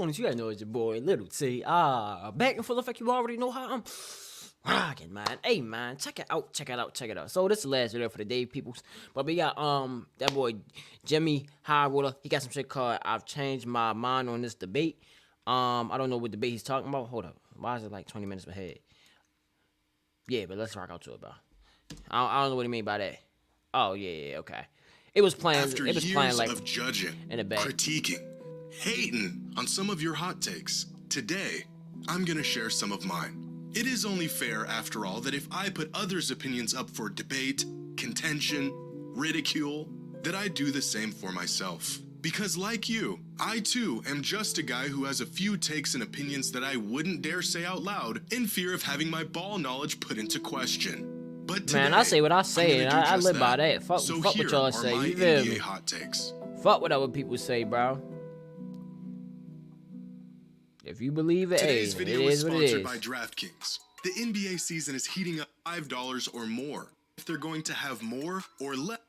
20s, you gotta know it's your boy, Little T. Back in full effect, you already know how I'm rocking, man. Hey, man, check it out. So this is the last video for the day, peoples. But we got, that boy, Jimmy High Roller. He got some shit called, I've changed my mind on this debate. I don't know what debate he's talking about. Hold up. Why is it like 20 minutes ahead? Yeah, but let's rock out to it, bro. I don't know what he mean by that. Oh, yeah, okay. It was playing, After it was years playing like of judging, in the back. critiquing, hating on some of your hot takes, today, I'm gonna share some of mine. It is only fair, after all, that if I put others' opinions up for debate, contention, ridicule, that I do the same for myself. Because like you, I too am just a guy who has a few takes and opinions that I wouldn't dare say out loud in fear of having my ball knowledge put into question. But today, Man, I say what I say, I'm and gonna do I just live by that. Fuck So what here y'all are say, my you feel NBA me? hot takes. Fuck what other people say, bro. If you believe it, Today's hey, video it is is what it sponsored is. by DraftKings. The NBA season is heating up $5 or more. If they're going to have more or less,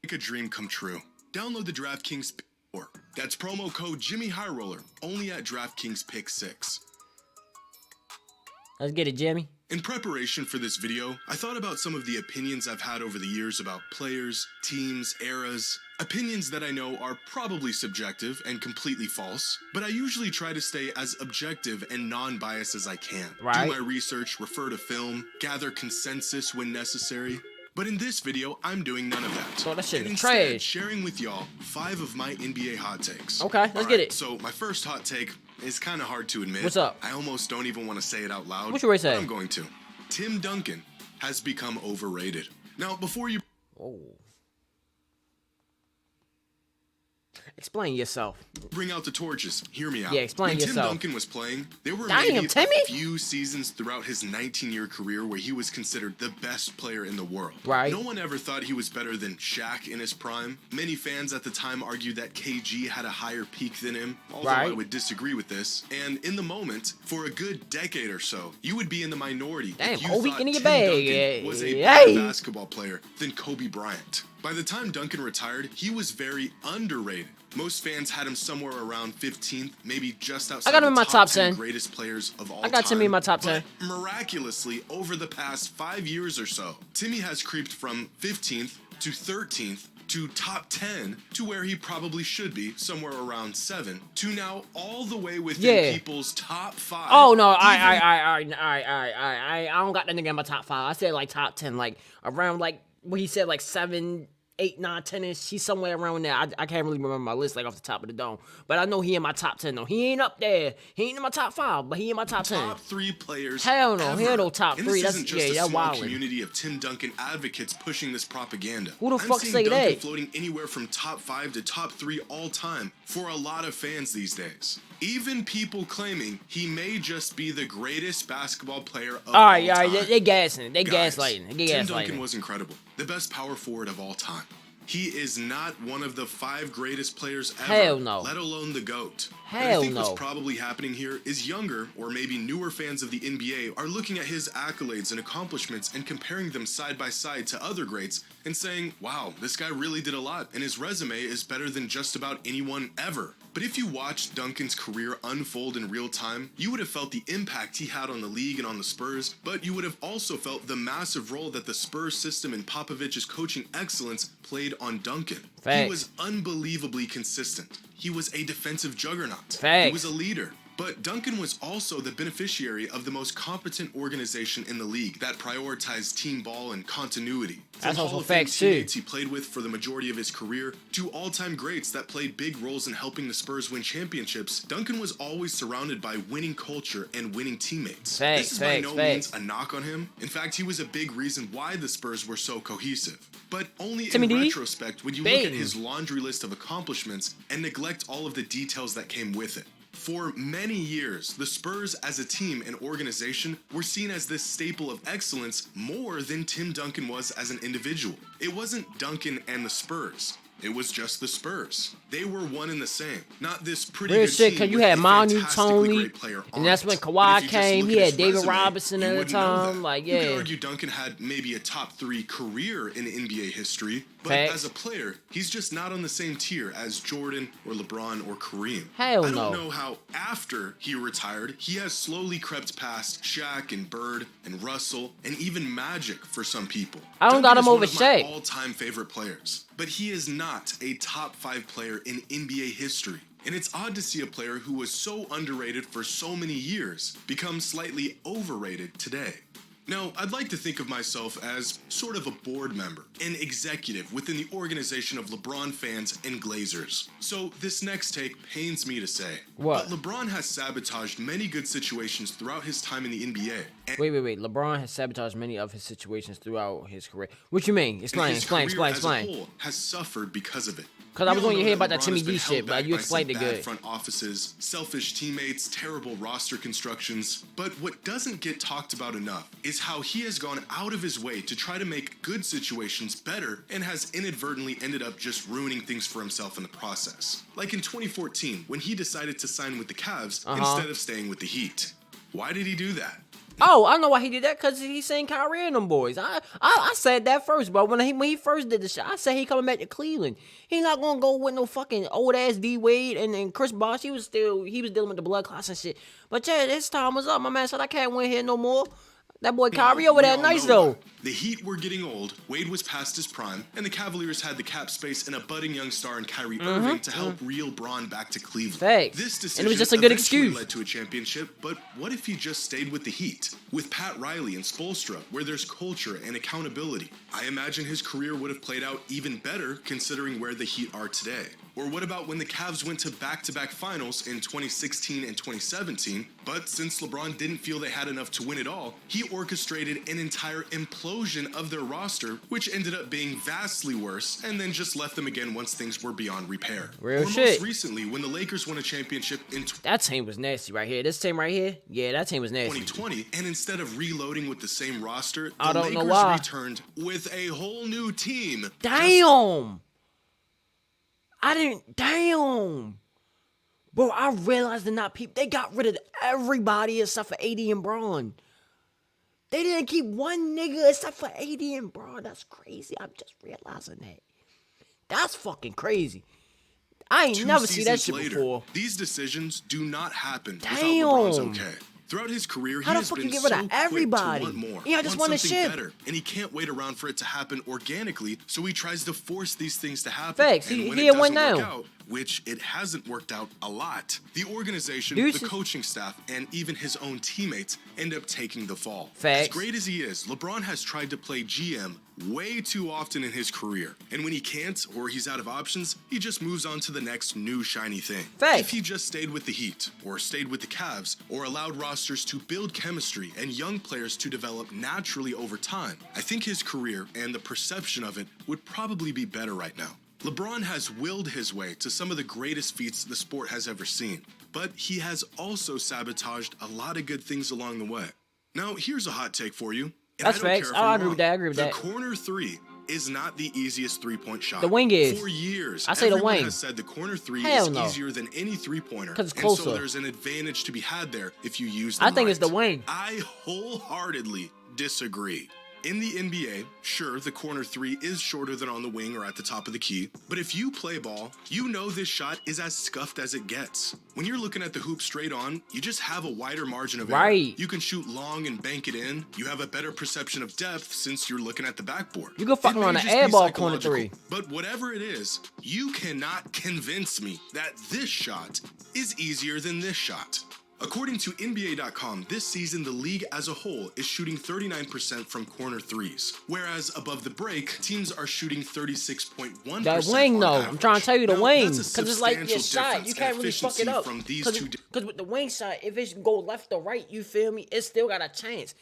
make a dream come true. Download the DraftKings Pick. That's promo code Jimmy High Roller, only at DraftKings Pick 6. Let's get it, Jimmy. In preparation for this video, I thought about some of the opinions I've had over the years about players, teams, eras, opinions that I know are probably subjective and completely false, but I usually try to stay as objective and non-biased as I can. Right. Do my research, refer to film, gather consensus when necessary. But in this video, I'm doing none of that. So that shit and is instead, trash. sharing with y'all 5 of my NBA hot takes. Okay, let's Alright, get it. So my first hot take is kind of hard to admit. What's up? I almost don't even want to say it out loud. What you ready to but say? I'm going to. Tim Duncan has become overrated. Now, before you Oh. Explain yourself. bring out the torches, hear me out. Yeah, explain when yourself. Tim Duncan was playing, there were Damn, maybe Timmy. a few seasons throughout his 19-year career where he was considered the best player in the world. Right. No one ever thought he was better than Shaq in his prime. Many fans at the time argued that KG had a higher peak than him, although I Right. would disagree with this. And in the moment, for a good decade or so, you would be in the minority Damn, if you Kobe thought in your Tim bag. Duncan was a Hey. better basketball player than Kobe Bryant. By the time Duncan retired, he was very underrated. Most fans had him somewhere around 15th, maybe just outside got him the in my top 10. greatest players of all I got Timmy in my top 10. But miraculously, over the past 5 years or so, Timmy has creeped from 15th to 13th to top 10 to where he probably should be, somewhere around 7, to now all the way within Yeah. people's top 5. Oh no, even- I don't got that nigga in my top 5. I said like top 10, like around like what he said, like 7, 8, 9, 10ish. He's somewhere around there. I can't really remember my list like off the top of the dome, but I know he in my top 10 though. He ain't up there. He ain't in my top 5, but he in my top 10. Top 3 players. Hell no, he ever. ain't no top And 3. This That's isn't just yeah, a that small wildin'. community of Tim Duncan advocates pushing this propaganda. Who the I'm fuck seeing say Duncan that? floating anywhere from top 5 to top 3 all time for a lot of fans these days. Even people claiming he may just be the greatest basketball player of All right, time. they gassing, they Guys, gaslighting, they Tim Duncan gaslighting. was incredible. The best power forward of all time. He is not one of the 5 greatest players ever, Hell no. let alone the GOAT. And Hell I think no. what's probably happening here is younger or maybe newer fans of the NBA are looking at his accolades and accomplishments and comparing them side by side to other greats and saying, wow, this guy really did a lot and his resume is better than just about anyone ever. But if you watched Duncan's career unfold in real time, you would have felt the impact he had on the league and on the Spurs, but you would have also felt the massive role that the Spurs system and Popovich's coaching excellence played on Duncan. Facts. He was unbelievably consistent. He was a defensive juggernaut. Facts. He was a leader. But Duncan was also the beneficiary of the most competent organization in the league that prioritized team ball and continuity. That's From also Hall of Fame facts, too. teammates he played with for the majority of his career to all-time greats that played big roles in helping the Spurs win championships, Duncan was always surrounded by winning culture and winning teammates. Facts, This is by facts, no facts. means a knock on him. In fact, he was a big reason why the Spurs were so cohesive. But only Timmy in D? retrospect would you look at Bang. his laundry list of accomplishments and neglect all of the details that came with it. For many years, the Spurs as a team and organization were seen as this staple of excellence more than Tim Duncan was as an individual. It wasn't Duncan and the Spurs. It was just the Spurs. They were one and the same. Not this pretty Real good shit, team because you with had a Manu, fantastically Tony, great player on and that's it. when But Kawhi if you just came. look He at had his David resume, Robinson you at the wouldn't know time. that. Like, You could yeah. argue Duncan had maybe a top 3 career in NBA history, but Facts. as a player, he's just not on the same tier as Jordan or LeBron or Kareem. Hell I no. don't know how after he retired, he has slowly crept past Shaq and Bird and Russell and even Magic for some people. I don't Duncan got him is one over of my Shaq. all-time favorite players, but he is not a top 5 player in NBA history. And it's odd to see a player who was so underrated for so many years become slightly overrated today. Now, I'd like to think of myself as sort of a board member, an executive within the organization of LeBron fans and Glazers. So this next take pains me to say, What? but LeBron has sabotaged many good situations throughout his time in the NBA. And Wait. LeBron has sabotaged many of his situations throughout his career. What you mean? Explain. his career as a Explain. whole has suffered because of it. 'Cause I We was all on your know head about that LeBron Timmy has been D held shit, but back you by explained some it bad good. front offices, selfish teammates, terrible roster constructions. But what doesn't get talked about enough is how he has gone out of his way to try to make good situations better and has inadvertently ended up just ruining things for himself in the process. Like in 2014, when he decided to sign with the Cavs instead of staying with the Heat. Why did he do that? Oh, I know why he did that, because he seen Kyrie and them boys. I said that first, but when he first did the shit, I said he coming back to Cleveland. He not gonna go with no fucking old ass D Wade and Chris Bosh. He was dealing with the blood clots and shit. But yeah, his time was up. My man said I can't win here no more. That boy Kyrie over there We all nice know though. why. The Heat were getting old, Wade was past his prime, and the Cavaliers had the cap space and a budding young star in Kyrie Irving to help reel Braun back to Cleveland. Facts. This decision And it was just a good eventually excuse. led to a championship, but what if he just stayed with the Heat? With Pat Riley and Spoelstra, where there's culture and accountability. I imagine his career would have played out even better considering where the Heat are today. Or what about when the Cavs went to back-to-back finals in 2016 and 2017, but since LeBron didn't feel they had enough to win it all, he orchestrated an entire implosion of their roster, which ended up being vastly worse, and then just left them again once things were beyond repair. Real or shit. most recently, when the Lakers won a championship in That team was nasty right here. This team right here, yeah, that team was nasty. 2020, and instead of reloading with the same roster, I the don't know Lakers why. returned with a whole new team. Damn. Damn. Bro, I realized they're not people. They got rid of everybody except for AD and Braun. They didn't keep one nigga except for AD and Braun. That's crazy. I'm just realizing that. That's fucking crazy. I ain't 2 never seen that seasons shit later, before. These decisions do not happen without Damn. LeBron's okay. Throughout his career, he How the has fuck been you get so rid of quick everybody? to want more, Yeah, I just want want a something ship. better, and he can't wait around for it to happen organically. So he tries to force these things to happen. Facts. And He- when he it had one doesn't work now. out, which it hasn't worked out a lot, the organization, Do you the see- coaching staff, and even his own teammates end up taking the fall. Facts. As great as he is, LeBron has tried to play GM way too often in his career, and when he can't or he's out of options, he just moves on to the next new shiny thing. Facts. If he just stayed with the Heat, or stayed with the Cavs, or allowed rosters to build chemistry and young players to develop naturally over time, I think his career and the perception of it would probably be better right now. LeBron has willed his way to some of the greatest feats the sport has ever seen, but he has also sabotaged a lot of good things along the way. Now, here's a hot take for you. And That's I don't facts. care if I I'm agree with wrong. that. I agree with the that. corner three is not the easiest three-point shot. The wing is. For years, I say the everyone wing. has said the corner three Hell is no. easier than any three-pointer. 'Cause it's And closer. so there's an advantage to be had there if you use them I think it's right. the wing. I wholeheartedly disagree. In the NBA, sure, the corner three is shorter than on the wing or at the top of the key, but if you play ball, you know this shot is as scuffed as it gets. When you're looking at the hoop straight on, you just have a wider margin of error. Right. You can shoot long and bank it in. You have a better perception of depth since you're looking at the backboard. You can fucking It may run an just be air ball corner psychological, three. But whatever it is, you cannot convince me that this shot is easier than this shot. According to NBA.com, this season the league as a whole is shooting 39% from corner threes, whereas above the break, teams are shooting 36.1%. That wing, on though. average. I'm trying to tell you the Now, wing. that's a Because it's like your substantial shot. difference You in can't really fuck it efficiency up. from these two. Because with the wing shot, if it go left or right, you feel me? It still got a chance.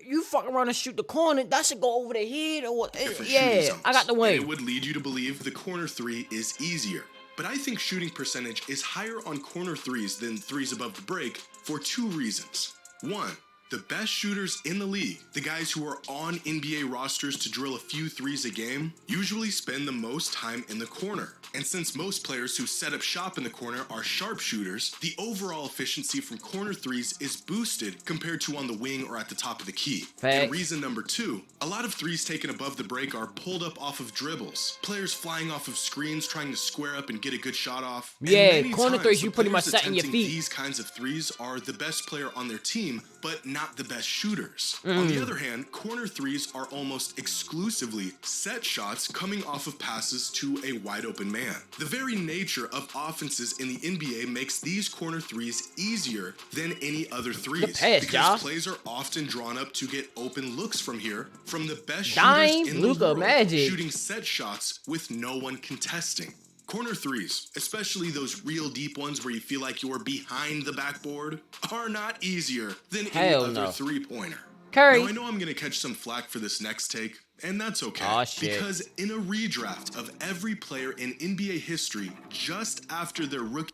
You fuck around and shoot the corner, that should go over the head or what? different shooting Yeah, zones. I got the And wing. it would lead you to believe the corner three is easier. But I think shooting percentage is higher on corner threes than threes above the break for two reasons. One, The best shooters in the league, the guys who are on NBA rosters to drill a few threes a game, usually spend the most time in the corner. And since most players who set up shop in the corner are sharpshooters, the overall efficiency from corner threes is boosted compared to on the wing or at the top of the key. Facts. And reason number 2, a lot of threes taken above the break are pulled up off of dribbles. Players flying off of screens trying to square up and get a good shot off. And Yeah, many corner times, threes, the you pretty much players setting your attempting feet. These kinds of threes are the best player on their team, but not the best shooters. On the other hand, corner threes are almost exclusively set shots coming off of passes to a wide open man. The very nature of offenses in the NBA makes these corner threes easier than any other threes. Good pass, because Ja. plays are often drawn up to get open looks from here from the best Dime, shooters in the Luka world, Magic. shooting set shots with no one contesting. Corner threes, especially those real deep ones where you feel like you're behind the backboard, are not easier than any Hell other no. three-pointer. Curry. Now, I know I'm going to catch some flack for this next take, and that's okay. Aw, shit. Because in a redraft of every player in NBA history just after their rookie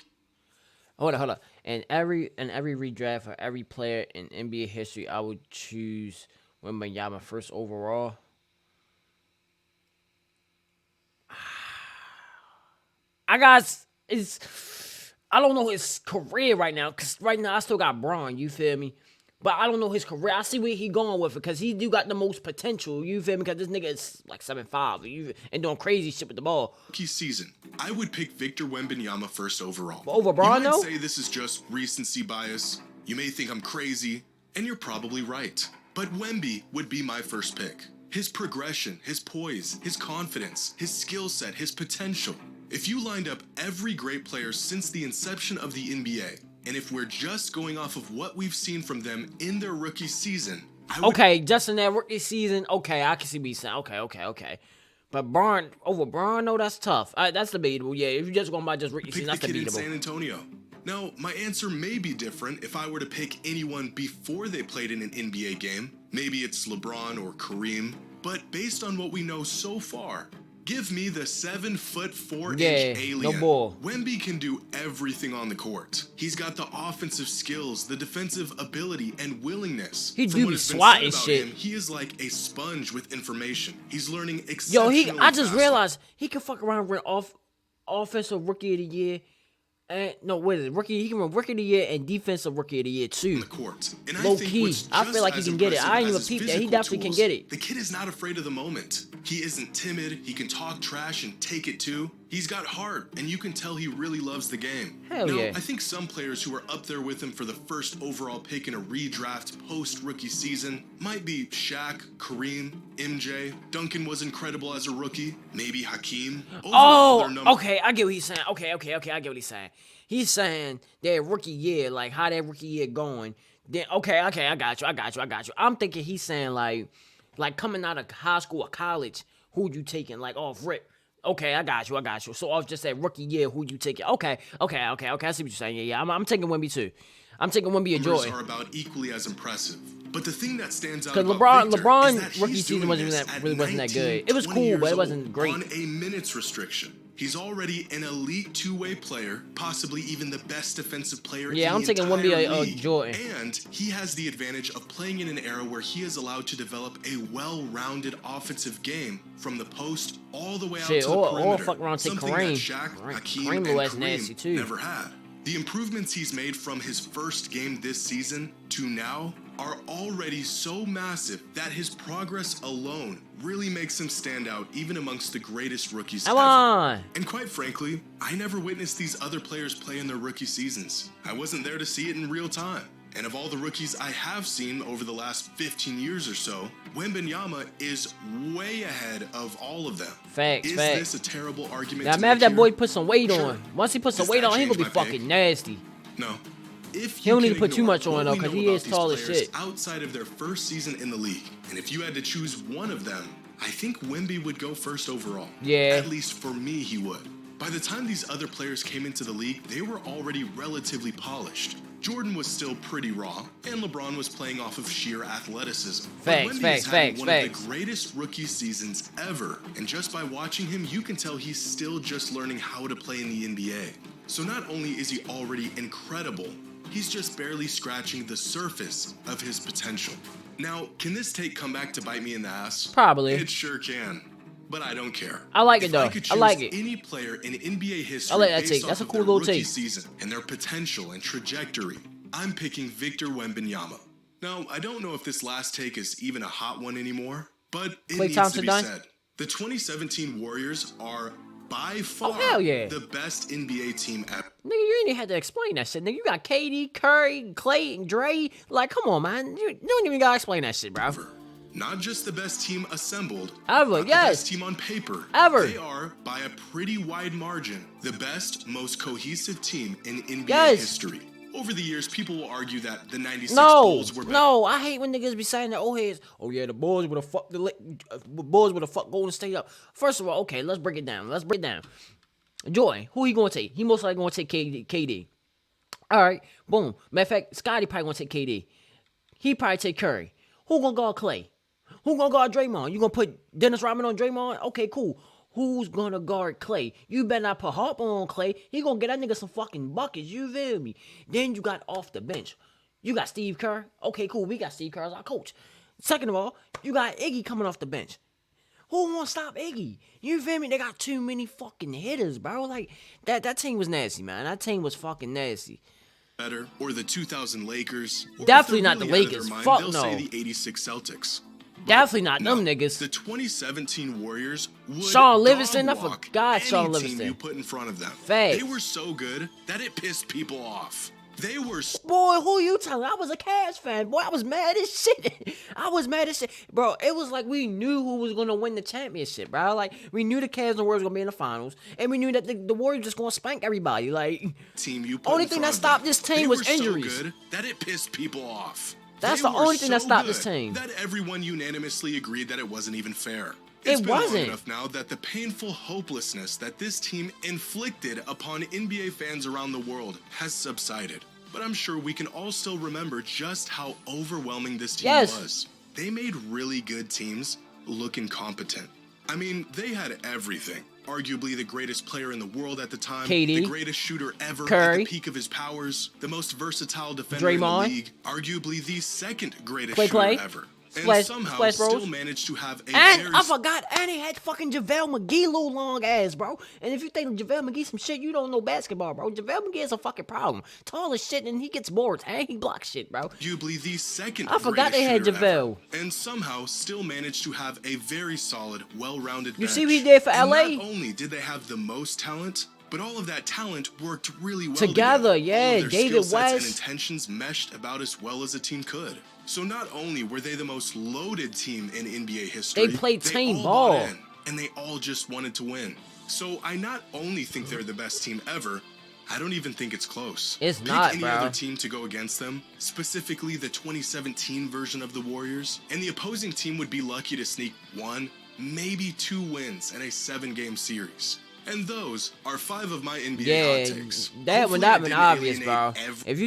Hold on. And every redraft for every player in NBA history, I would choose Wembanyama first overall. I don't know his career right now, because right now I still got Braun, you feel me? But I don't know his career. I see where he going with it, because he do got the most potential, you feel me? Because this nigga is like 7'5", and doing crazy shit with the ball. season, I would pick Victor Wembanyama first overall. Over Braun, you might though? say this is just recency bias. You may think I'm crazy, and you're probably right. But Wemby would be my first pick. His progression, his poise, his confidence, his skill set, his potential. If you lined up every great player since the inception of the NBA, and if we're just going off of what we've seen from them in their rookie season, I would Okay, just in that rookie season, okay, I can see me saying, okay. But Braun, over Braun, no, that's tough. That's debatable, yeah. If you're just going by just rookie pick season, the that's kid in debatable. San Antonio. Now, my answer may be different if I were to pick anyone before they played in an NBA game. Maybe it's LeBron or Kareem. But based on what we know so far, give me the 7'4" Yeah, alien. no bull. Wemby can do everything on the court. He's got the offensive skills, the defensive ability, and willingness. He From do what be has been swatting said about shit. him, he is like a sponge with information. He's learning Yo, exceptionally I just fast. realized he can fuck around with offensive rookie of the year. And no, what is it? He can run rookie of the year and defensive rookie of the year too. On the court. And Low I think key. what's I just feel like he as can get it. impressive I ain't as even his peeped that. He physical definitely can tools, get it. The kid is not afraid of the moment. He isn't timid. He can talk trash and take it too. He's got heart, and you can tell he really loves the game. Hell now, yeah. I think some players who are up there with him for the first overall pick in a redraft post-rookie season might be Shaq, Kareem, MJ. Duncan was incredible as a rookie. Maybe Hakeem. Overall, their number- Okay, I get what he's saying. Okay, I get what he's saying. He's saying that rookie year, like how that rookie year going. Then okay, I got you. I'm thinking he's saying like coming out of high school or college, who you taking like off rip. Okay, I got you. So I'll just say rookie year, who you taking? Okay. I see what you're saying. Yeah. I'm taking Wemby too. I'm taking Wemby and numbers Jordan. are about equally as impressive. But the thing that stands out Because about Victor is that LeBron rookie he's season doing wasn't this that at really wasn't that 19, good. It was 20 cool, years but it old wasn't great. On a minutes restriction. He's already an elite two-way player, possibly even the best defensive player Yeah, in I'm the taking entire Wemby league. Jordan. And he has the advantage of playing in an era where he is allowed to develop a well-rounded offensive game from the post all the way out Shit, to the or perimeter. fuck around, take something Kareem. that Shaq, Hakeem, Kareem and was Kareem nasty too. never had. The improvements he's made from his first game this season to now are already so massive that his progress alone really makes him stand out even amongst the greatest rookies Come ever. on. And quite frankly, I never witnessed these other players play in their rookie seasons. I wasn't there to see it in real time. And of all the rookies I have seen over the last 15 years or so, Wembanyama is way ahead of all of them. Facts. Is this a terrible argument Now to imagine make that here? boy put some weight Sure. on. Once he puts some Does weight that on, he gonna change be my pick? fucking nasty. No. If He don't you need to can put too ignore much on, what though, we 'cause know he about is these tall as players shit. outside of their first season in the league, and if you had to choose one of them, I think Wemby would go first overall. Yeah. At least for me, he would. By the time these other players came into the league, they were already relatively polished. Jordan was still pretty raw, and LeBron was playing off of sheer athleticism. But Facts, Wemby is having one of facts. the greatest rookie seasons ever, and just by watching him, you can tell he's still just learning how to play in the NBA. So not only is he already incredible, he's just barely scratching the surface of his potential. Now, can this take come back to bite me in the ass? Probably. It sure can. But I don't care. I like it If though. I could choose I like it. any player in NBA history I like that based take. off That's a of cool their little rookie take. season and their potential and trajectory, I'm picking Victor Wembanyama. Now, I don't know if this last take is even a hot one anymore, but it Klay needs Thompson to be done? said. The 2017 Warriors are by far hell yeah. the best NBA team ever. Nigga, you ain't even had to explain that shit. Nigga, you got KD, Curry, Clay, and Dre. Like, come on, man. You don't even gotta explain that shit, bro. Not just the best team assembled, Ever, not yes. the best team on paper. Ever. They are, by a pretty wide margin, the best, most cohesive team in NBA Yes. history. Over the years, people will argue that the 96 No, Bulls were better. no, I hate when niggas be saying that old heads. Oh yeah, the Bulls would have fucked Golden State up. First of all, okay, let's break it down. Joy, who he gonna take? He most likely gonna take KD. All right, boom. Matter of fact, Scotty probably gonna take KD. He probably take Curry. Who gonna guard Clay? Who gonna guard Draymond? You gonna put Dennis Rodman on Draymond? Okay, cool. Who's gonna guard Clay? You better not put Harper on Clay. He gonna get that nigga some fucking buckets. You feel me? Then you got off the bench. You got Steve Kerr. Okay, cool. We got Steve Kerr as our coach. Second of all, you got Iggy coming off the bench. Who won't stop Iggy? You feel me? They got too many fucking hitters, bro. Like, that team was nasty, man. That team was fucking nasty. Better, or the 2000 Lakers. Or Definitely if they're not the really out of their Lakers. mind, Fuck they'll no. say the 86 Celtics. Definitely not No, them niggas. The 2017 Warriors would Sean Livingston? I dog-walk forgot Sean any Livingston. team you put in front of them. Facts. They were so good that it pissed people off. They were Boy, who you telling? I was a Cavs fan. Boy, I was mad as shit. Bro, it was like we knew who was going to win the championship, bro. Like, we knew the Cavs and Warriors were going to be in the finals. And we knew that the Warriors just going to spank everybody. Like, team you put only in thing front that of stopped them. this team They was were so injuries. good that it pissed people off. That's They the were only thing that so stopped this good team. That everyone unanimously agreed that it wasn't even fair. It It's been long wasn't. enough now that the painful hopelessness that this team inflicted upon NBA fans around the world has subsided. But I'm sure we can all still remember just how overwhelming this team Yes. was. They made really good teams look incompetent. I mean, they had everything. Arguably the greatest player in the world at the time, KD, the greatest shooter ever at Curry, the peak of his powers, the most versatile defender Draymond, in the league, arguably the second greatest Clay, shooter ever. And Splash- somehow Splash still Bros. managed to have a And very I forgot, and he had fucking JaVale McGee, little long ass, bro. And if you think JaVale McGee some shit, you don't know basketball, bro. JaVale McGee is a fucking problem. Tall as shit, and he gets boards, and he blocks shit, bro. arguably the second I forgot greatest they had shooter JaVale. ever, and somehow still managed to have a very solid, well-rounded You bench. see what he did for And LA? Not only did they have the most talent, but all of that talent worked really well Together, All yeah, of their David skill sets and West. intentions meshed about as well as a team could. So not only were they the most loaded team in NBA history, They played team all ball. bought in, and they all just wanted to win. So I not only think they're the best team ever, I don't even think it's close. It's Pick not, any bro. other team to go against them, specifically the 2017 version of the Warriors, and the opposing team would be lucky to sneak 1, maybe 2 wins in a 7-game series. And those are 5 of my NBA Yeah, hot takes. that would Hopefully I not been didn't obvious, bro. alienate If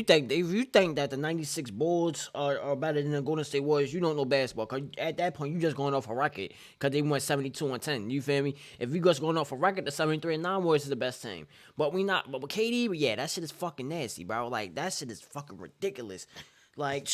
you think that the '96 Bulls are better than the Golden State Warriors, you don't know basketball. Cause at that point, you just going off a record. Cause they went 72-10. You feel me? If you just going off a record, the 73-9 Warriors is the best team. But we not. But with KD, yeah, that shit is fucking nasty, bro. Like that shit is fucking ridiculous. Like,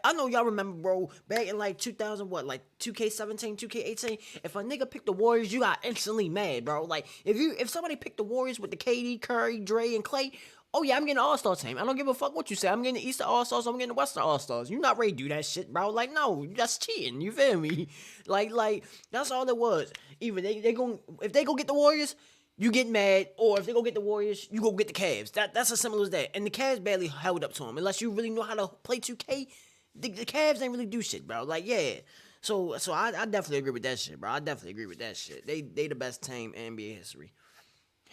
I know y'all remember, bro, back in like 2000, what, like 2K17, 2K18, if a nigga picked the Warriors, you got instantly mad, bro. Like, if somebody picked the Warriors with the KD, Curry, Dre, and Clay, oh yeah, I'm getting an All-Star team. I don't give a fuck what you say. I'm getting the Eastern All-Stars, I'm getting the Western All-Stars. You're not ready to do that shit, bro. Like, no, that's cheating. You feel me? Like, that's all it was. Either if they go get the Warriors, you get mad, or if they go get the Warriors, you go get the Cavs. That's as simple as that. And the Cavs barely held up to them. Unless you really know how to play 2K, the Cavs ain't really do shit, bro. Like, yeah. So I definitely agree with that shit, bro. I definitely agree with that shit. They the best team in NBA history.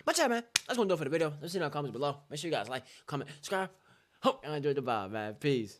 But yeah, man, that's gonna do it for the video. Let's see in the comments below. Make sure you guys like, comment, subscribe. Hope y'all enjoyed the vibe, man. Peace.